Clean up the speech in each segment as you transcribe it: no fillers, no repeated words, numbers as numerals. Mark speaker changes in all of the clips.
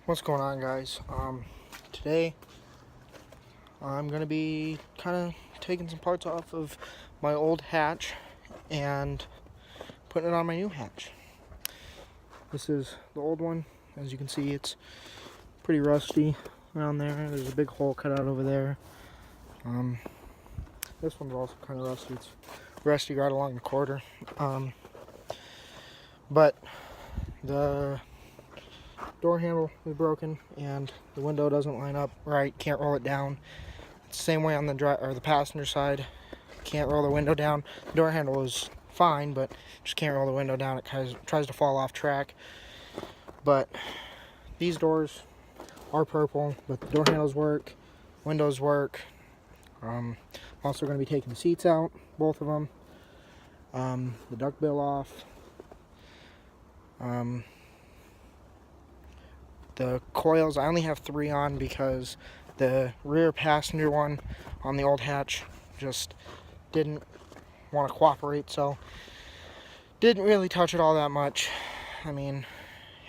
Speaker 1: What's going on, guys? Today I'm gonna be kind of taking some parts off of my old hatch and putting it on my new hatch. This is the old one. As you can see, it's pretty rusty around there. There's a big hole cut out over there. This one's also kind of rusty. It's rusty right along the quarter. But the door handle is broken and the window doesn't line up right. Can't roll it down. It's the same way on the passenger side. Can't roll the window down. The door handle is fine, but just can't roll the window down. It kind of tries to fall off track. But these doors are purple, but the door handles work, windows work. Also going to be taking the seats out, both of them. The duckbill off. The coils, I only have 3 on because the rear passenger one on the old hatch just didn't want to cooperate, so didn't really touch it all that much. I mean,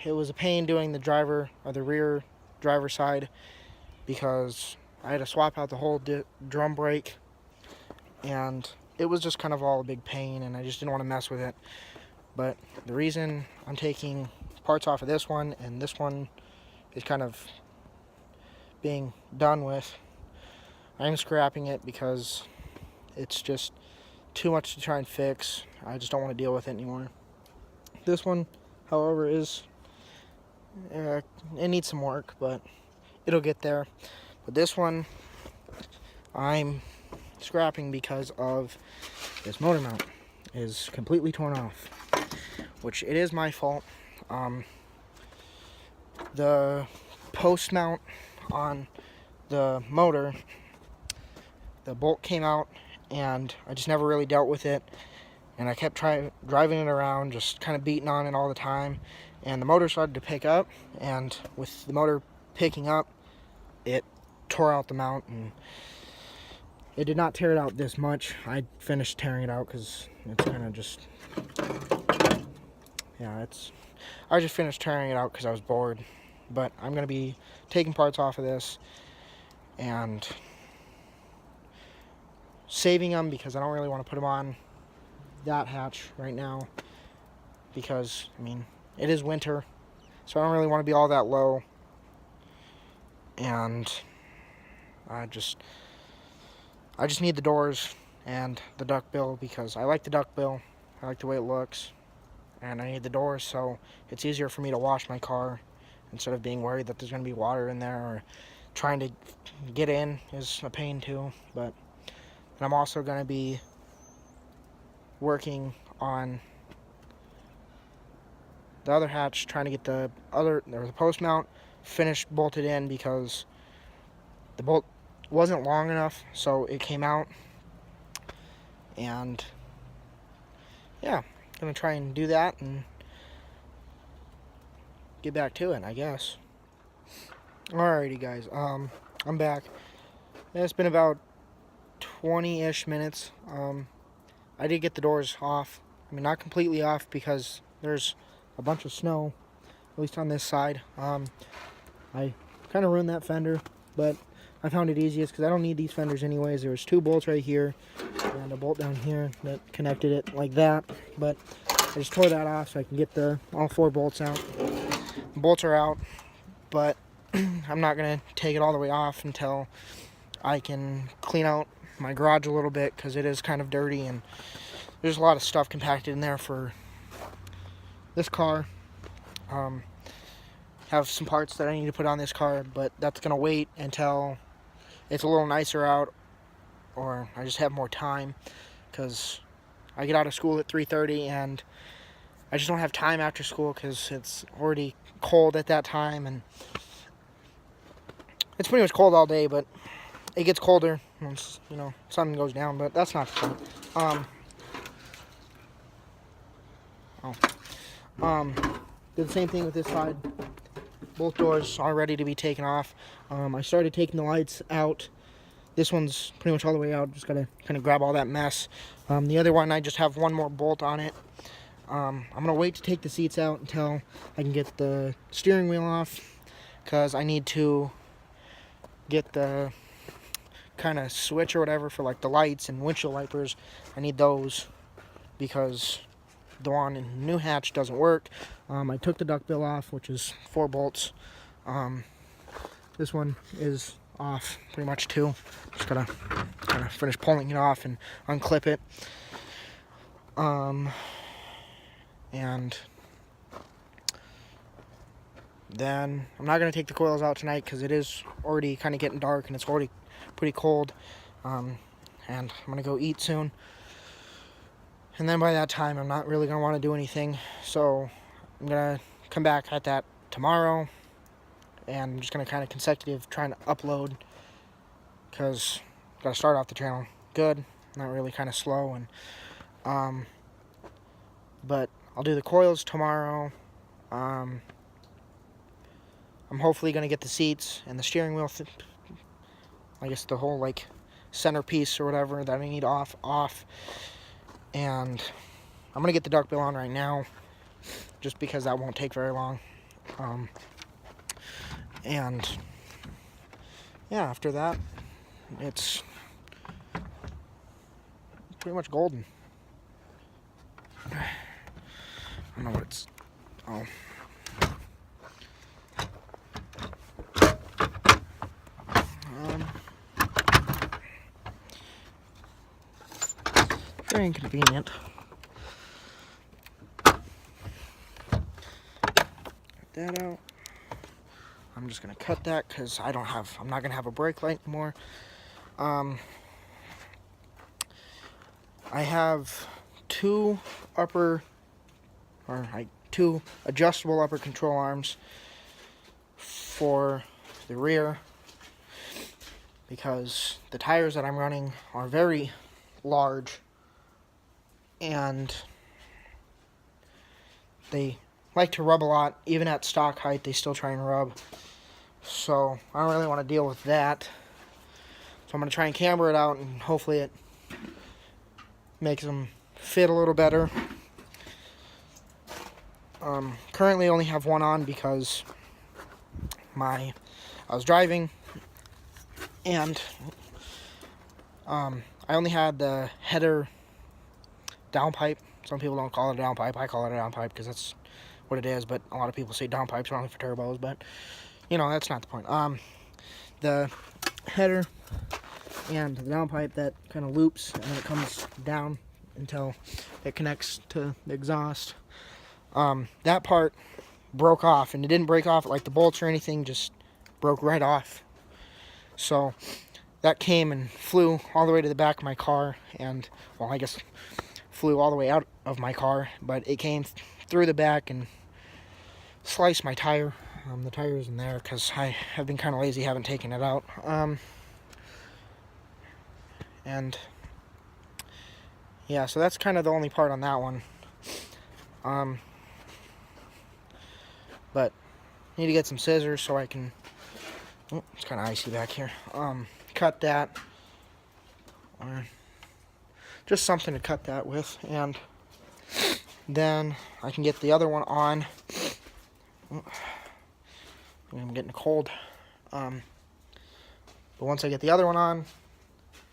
Speaker 1: it was a pain doing the rear driver side because I had to swap out the whole drum brake, and it was just kind of all a big pain, and I just didn't want to mess with it. But the reason I'm taking parts off of this one and this one is kind of being done with, I'm scrapping it because it's just too much to try and fix. I just don't want to deal with it anymore. This one, however, it needs some work, but it'll get there. But this one I'm scrapping because of this motor mount is completely torn off, which it is my fault. The post mount on the motor, the bolt came out and I just never really dealt with it, and I kept driving it around, just kind of beating on it all the time, and the motor started to pick up, and with the motor picking up, it tore out the mount, and it did not tear it out this much. I finished tearing it out because it's kind of just, yeah, I just finished tearing it out because I was bored. But I'm going to be taking parts off of this and saving them because I don't really want to put them on that hatch right now because, I mean, it is winter, so I don't really want to be all that low. And I just need the doors and the duckbill because I like the duckbill. I like the way it looks. And I need the doors so it's easier for me to wash my car instead of being worried that there's going to be water in there, or trying to get in is a pain too. And I'm also going to be working on the other hatch, trying to get the post mount finished bolted in because the bolt wasn't long enough, so it came out. And yeah, I'm going to try and do that and get back to it, I guess. Alrighty, guys. I'm back. It's been about 20-ish minutes. I did get the doors off. I mean, not completely off because there's a bunch of snow, at least on this side. I kind of ruined that fender, but I found it easiest because I don't need these fenders anyways. There's 2 bolts right here and a bolt down here that connected it like that, but I just tore that off so I can get all 4 bolts out. The bolts are out, but I'm not going to take it all the way off until I can clean out my garage a little bit because it is kind of dirty and there's a lot of stuff compacted in there for this car. Have some parts that I need to put on this car, but that's going to wait until it's a little nicer out, or I just have more time because I get out of school at 3:30 and I just don't have time after school because it's already cold at that time, and it's pretty much cold all day, but it gets colder once, sun goes down, but that's not the point. Did the same thing with this side. Both doors are ready to be taken off. I started taking the lights out. This one's pretty much all the way out. Just gotta kind of grab all that mess. The other one, I just have one more bolt on it. I'm gonna wait to take the seats out until I can get the steering wheel off, because I need to get the kind of switch or whatever for like the lights and windshield wipers. I need those because the one in New Hatch doesn't work. I took the duckbill off, which is 4 bolts. This one is off pretty much too. Just gotta kind of finish pulling it off and unclip it. And then I'm not gonna take the coils out tonight because it is already kind of getting dark and it's already pretty cold. And I'm gonna go eat soon. And then by that time, I'm not really gonna want to do anything. So I'm gonna come back at that tomorrow, and I'm just gonna kind of consecutive trying to upload because gotta start off the channel good, not really kind of slow. And but I'll do the coils tomorrow. I'm hopefully gonna get the seats and the steering wheel. I guess the whole like centerpiece or whatever that I need off. And I'm gonna get the duckbill on right now, just because that won't take very long. And yeah, after that, it's pretty much golden. I don't know what it's. Oh. Very inconvenient. Get that out. I'm just gonna cut that because I'm not gonna have a brake light anymore. I have two adjustable upper control arms for the rear because the tires that I'm running are very large and they like to rub a lot. Even at stock height, they still try and rub. So I don't really want to deal with that. So I'm going to try and camber it out, and hopefully it makes them fit a little better. Currently only have one on because I was driving, and I only had the header downpipe. Some people don't call it a downpipe. I call it a downpipe because that's what it is, but a lot of people say downpipes are only for turbos, but you know, that's not the point. The header and the downpipe that kind of loops and then it comes down until it connects to the exhaust. That part broke off, and it didn't break off like the bolts or anything, just broke right off. So that came and flew all the way to the back of my car, and well, I guess flew all the way out of my car, but it came through the back and sliced my tire. The tire is in there because I have been kind of lazy, haven't taken it out. And yeah, so that's kind of the only part on that one. But I need to get some scissors so I can. Oh, it's kind of icy back here. Cut that, or just something to cut that with, and then I can get the other one on. Oh, I'm getting cold. But once I get the other one on,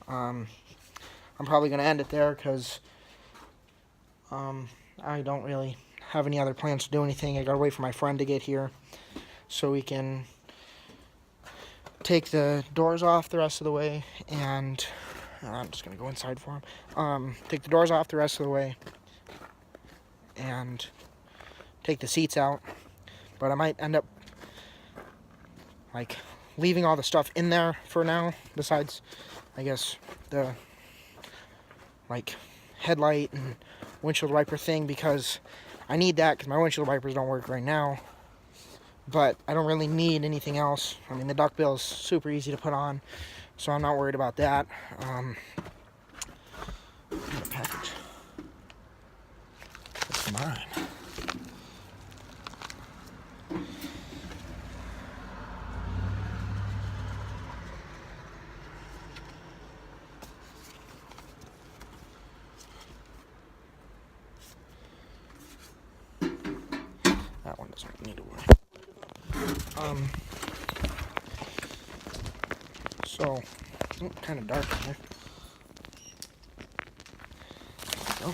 Speaker 1: I'm probably going to end it there because I don't really have any other plans to do anything. I got to wait for my friend to get here so we can take the doors off the rest of the way, and I'm just going to go inside for him. Take the doors off the rest of the way and take the seats out. But I might end up like leaving all the stuff in there for now, besides I guess the like headlight and windshield wiper thing, because I need that because my windshield wipers don't work right now. But I don't really need anything else. I mean, the duckbill is super easy to put on, so I'm not worried about that. Package. It's mine. That one doesn't need to work. So, kind of dark in here. So,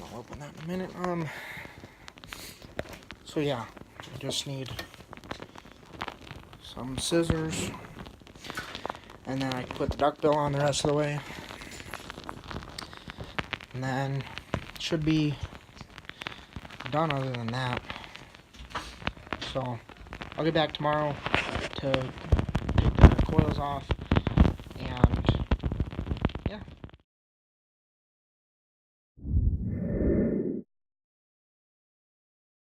Speaker 1: I'll open that in a minute. So yeah, I just need some scissors, and then I can put the duck bill on the rest of the way, and then it should be done other than that. So I'll get back tomorrow to take the coils off